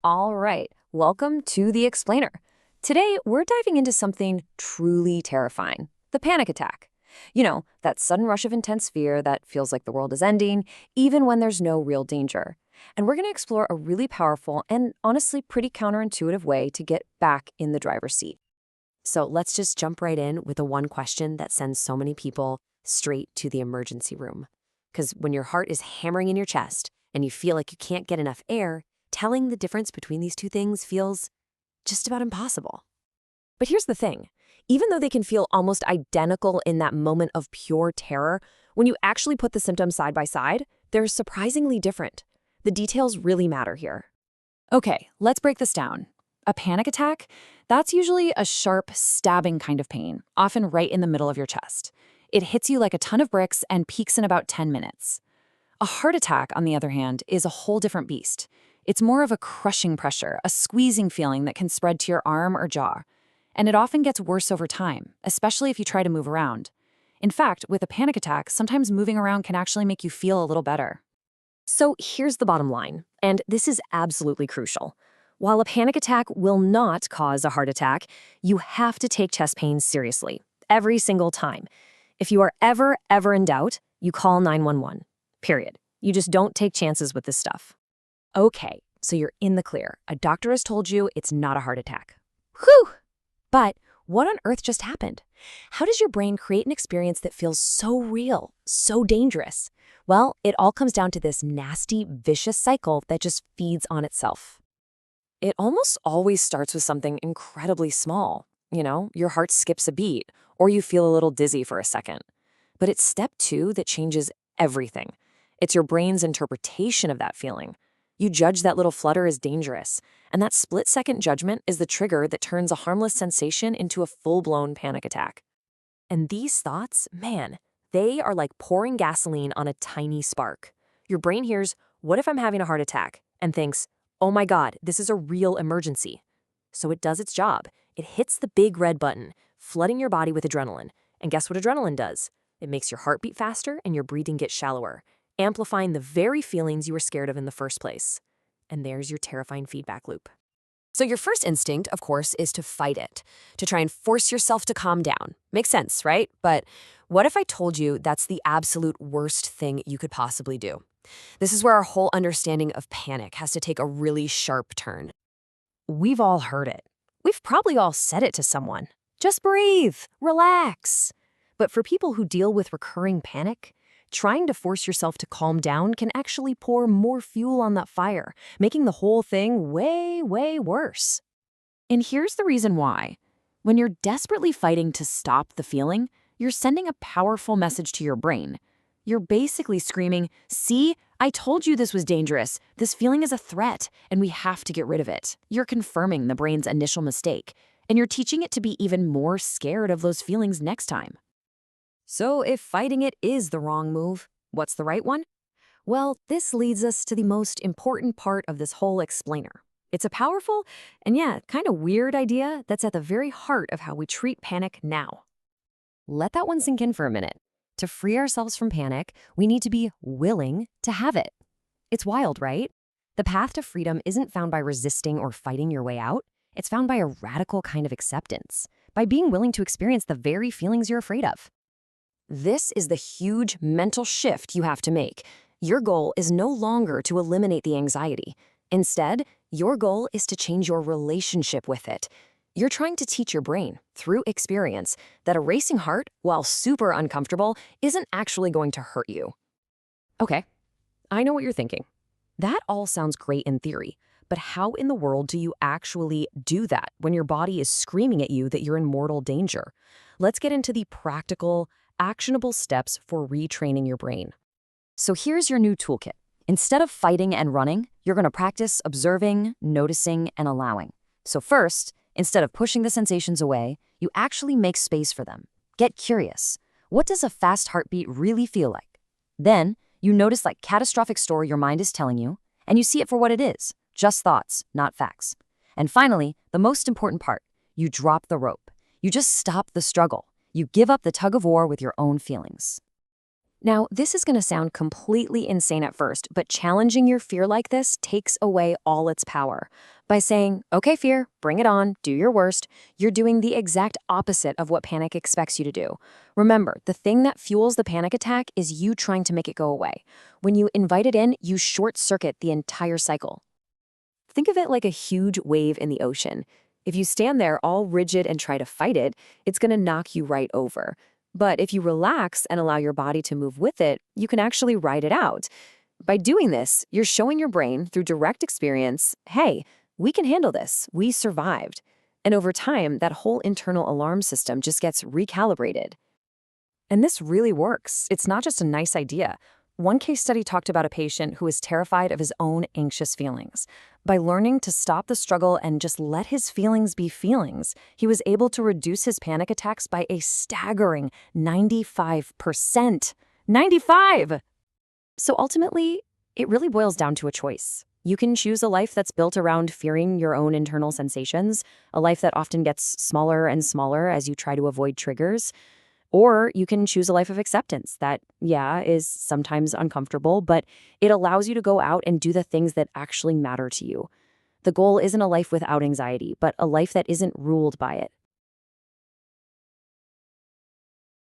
All right, welcome to The Explainer. Today, we're diving into something truly terrifying, the panic attack. You know, that sudden rush of intense fear that feels like the world is ending, even when there's no real danger. And we're going to explore a really powerful and honestly pretty counterintuitive way to get back in the driver's seat. So let's just jump right in with the one question that sends so many people straight to the emergency room. Because when your heart is hammering in your chest and you feel like you can't get enough air, telling the difference between these two things feels just about impossible. But here's the thing. Even though they can feel almost identical in that moment of pure terror, when you actually put the symptoms side by side, they're surprisingly different. The details really matter here. Okay, let's break this down. A panic attack? That's usually a sharp, stabbing kind of pain, often right in the middle of your chest. It hits you like a ton of bricks and peaks in about 10 minutes. A heart attack, on the other hand, is a whole different beast. It's more of a crushing pressure, a squeezing feeling that can spread to your arm or jaw. And it often gets worse over time, especially if you try to move around. In fact, with a panic attack, sometimes moving around can actually make you feel a little better. So here's the bottom line, and this is absolutely crucial. While a panic attack will not cause a heart attack, you have to take chest pains seriously, every single time. If you are ever in doubt, you call 911. Period. You just don't take chances with this stuff. Okay, so you're in the clear. A doctor has told you it's not a heart attack. Whew! But what on earth just happened? How does your brain create an experience that feels so real, so dangerous? Well, it all comes down to this nasty, vicious cycle that just feeds on itself. It almost always starts with something incredibly small. You know, your heart skips a beat, or you feel a little dizzy for a second. But it's step two that changes everything. It's your brain's interpretation of that feeling. You judge that little flutter as dangerous, and that split-second judgment is the trigger that turns a harmless sensation into a full-blown panic attack. And these thoughts, man, they are like pouring gasoline on a tiny spark. Your brain hears, "What if I'm having a heart attack?" and thinks, "Oh my God, this is a real emergency." So it does its job. It hits the big red button, flooding your body with adrenaline. And guess what adrenaline does? It makes your heart beat faster and your breathing get shallower, amplifying the very feelings you were scared of in the first place. And there's your terrifying feedback loop. So your first instinct, of course, is to fight it, to try and force yourself to calm down. Makes sense, right? But what if I told you that's the absolute worst thing you could possibly do? This is where our whole understanding of panic has to take a really sharp turn. We've all heard it. We've probably all said it to someone. Just breathe, relax. But for people who deal with recurring panic, trying to force yourself to calm down can actually pour more fuel on that fire, making the whole thing way worse. And here's the reason why. When you're desperately fighting to stop the feeling, you're sending a powerful message to your brain. You're basically screaming, "See, I told you this was dangerous. This feeling is a threat, and we have to get rid of it." You're confirming the brain's initial mistake, and you're teaching it to be even more scared of those feelings next time. So if fighting it is the wrong move, what's the right one? Well, this leads us to the most important part of this whole explainer. It's a powerful and kind of weird idea that's at the very heart of how we treat panic now. Let that one sink in for a minute. To free ourselves from panic, we need to be willing to have it. It's wild, right? The path to freedom isn't found by resisting or fighting your way out. It's found by a radical kind of acceptance, by being willing to experience the very feelings you're afraid of. This is the huge mental shift you have to make. Your goal is no longer to eliminate the anxiety. Instead, your goal is to change your relationship with it. You're trying to teach your brain, through experience, that a racing heart, while super uncomfortable, isn't actually going to hurt you. Okay, I know what you're thinking. That all sounds great in theory, but how in the world do you actually do that when your body is screaming at you that you're in mortal danger? Let's get into the practical, actionable steps for retraining your brain. So here's your new toolkit. Instead of fighting and running, you're going to practice observing, noticing, and allowing. So first, instead of pushing the sensations away, you actually make space for them. Get curious. What does a fast heartbeat really feel like? Then, you notice that catastrophic story your mind is telling you, and you see it for what it is, just thoughts, not facts. And finally, the most important part, you drop the rope. You just stop the struggle. You give up the tug of war with your own feelings. Now, this is going to sound completely insane at first, but challenging your fear like this takes away all its power. By saying, okay, fear, bring it on, do your worst, you're doing the exact opposite of what panic expects you to do. Remember, the thing that fuels the panic attack is you trying to make it go away. When you invite it in, you short circuit the entire cycle. Think of it like a huge wave in the ocean. If you stand there all rigid and try to fight it, it's going to knock you right over. But if you relax and allow your body to move with it, you can actually ride it out. By doing this, you're showing your brain through direct experience, hey, we can handle this, we survived. And over time, that whole internal alarm system just gets recalibrated. And this really works. It's not just a nice idea. One case study talked about a patient who was terrified of his own anxious feelings. By learning to stop the struggle and just let his feelings be feelings, he was able to reduce his panic attacks by a staggering 95%. 95! So ultimately, it really boils down to a choice. You can choose a life that's built around fearing your own internal sensations, a life that often gets smaller and smaller as you try to avoid triggers. Or you can choose a life of acceptance that, yeah, is sometimes uncomfortable, but it allows you to go out and do the things that actually matter to you. The goal isn't a life without anxiety, but a life that isn't ruled by it.